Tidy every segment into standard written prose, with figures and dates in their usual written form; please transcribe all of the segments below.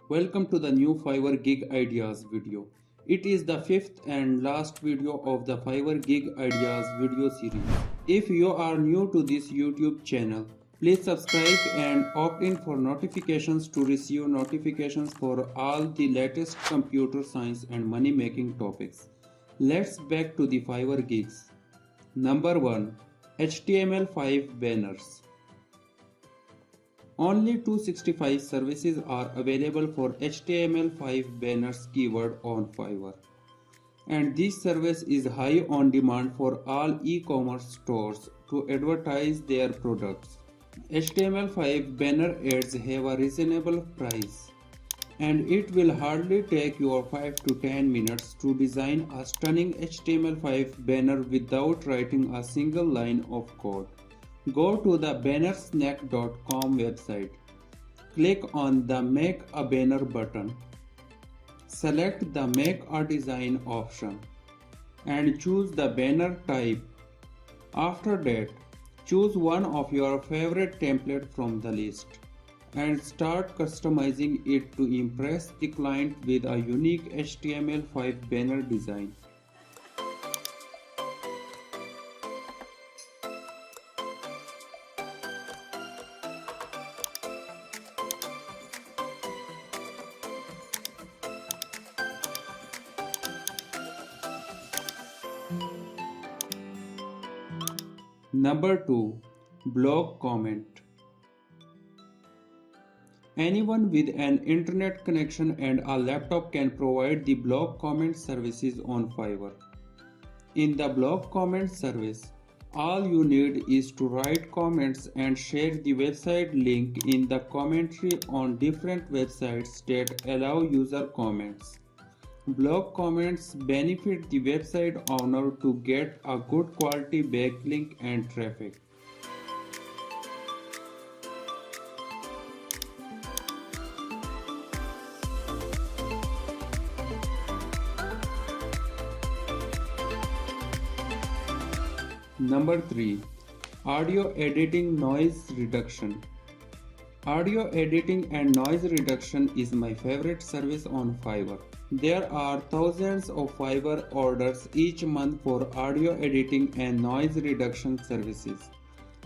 Welcome to the new Fiverr Gig Ideas video. It is the fifth and last video of the Fiverr Gig Ideas video series. If you are new to this YouTube channel, please subscribe and opt in for notifications to receive notifications for all the latest computer science and money making topics. Let's back to the Fiverr gigs. Number 1. HTML5 Banners. Only 265 services are available for HTML5 banners keyword on Fiverr. And this service is high on demand for all e-commerce stores to advertise their products. HTML5 banner ads have a reasonable price, and it will hardly take you 5 to 10 minutes to design a stunning HTML5 banner without writing a single line of code. Go to the bannersnack.com website. Click on the Make a Banner button. Select the Make a Design option and choose the banner type. After that, choose one of your favorite templates from the list and start customizing it to impress the client with a unique HTML5 banner design. Number 2. Blog Comment. Anyone with an internet connection and a laptop can provide the blog comment services on Fiverr. In the blog comment service, all you need is to write comments and share the website link in the commentary on different websites that allow user comments. Blog comments benefit the website owner to get a good quality backlink and traffic. Number 3. Audio Editing Noise Reduction. Audio editing and noise reduction is my favorite service on Fiverr. There are thousands of Fiverr orders each month for audio editing and noise reduction services.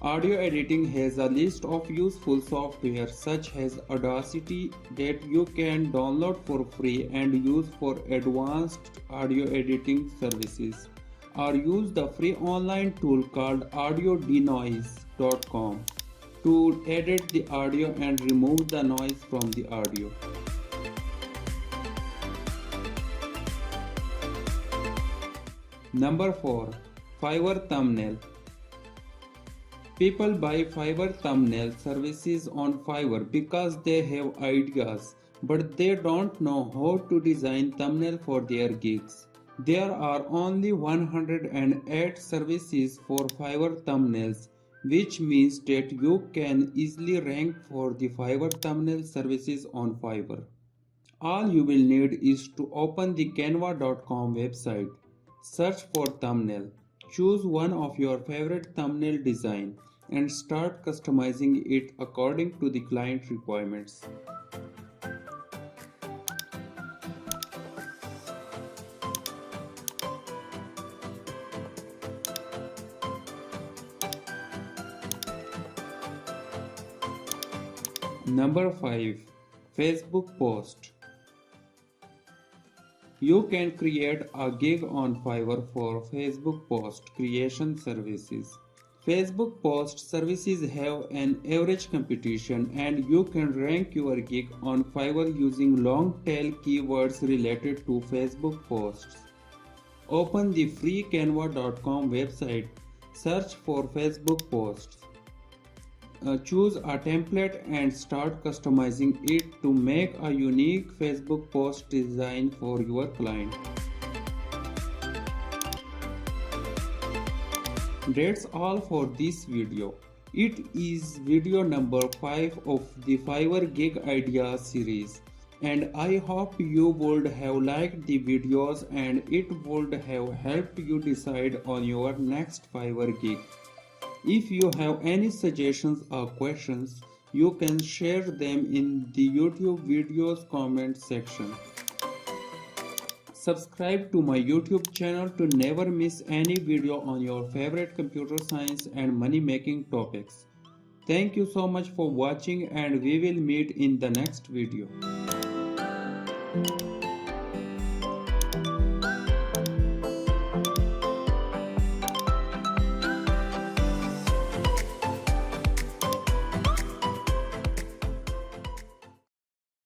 Audio editing has a list of useful software such as Audacity that you can download for free and use for advanced audio editing services, or use the free online tool called audiodenoise.com to edit the audio and remove the noise from the audio. Number 4. Fiverr Thumbnail. People buy Fiverr thumbnail services on Fiverr because they have ideas, but they don't know how to design thumbnail for their gigs. There are only 108 services for Fiverr thumbnails, which means that you can easily rank for the Fiverr thumbnail services on Fiverr. All you will need is to open the canva.com website, search for thumbnail, choose one of your favorite thumbnail design and start customizing it according to the client requirements. Number 5. Facebook Post. You can create a gig on Fiverr for Facebook post creation services. Facebook post services have an average competition, and you can rank your gig on Fiverr using long tail keywords related to Facebook posts. Open the free canva.com website, search for Facebook posts. Choose a template and start customizing it to make a unique Facebook post design for your client. That's all for this video. It is video number 5 of the Fiverr Gig Ideas series, and I hope you would have liked the videos and it would have helped you decide on your next Fiverr gig. If you have any suggestions or questions, You can share them in the YouTube videos comment section. Subscribe to my YouTube channel to never miss any video on your favorite computer science and money making topics. Thank you so much for watching and we will meet in the next video.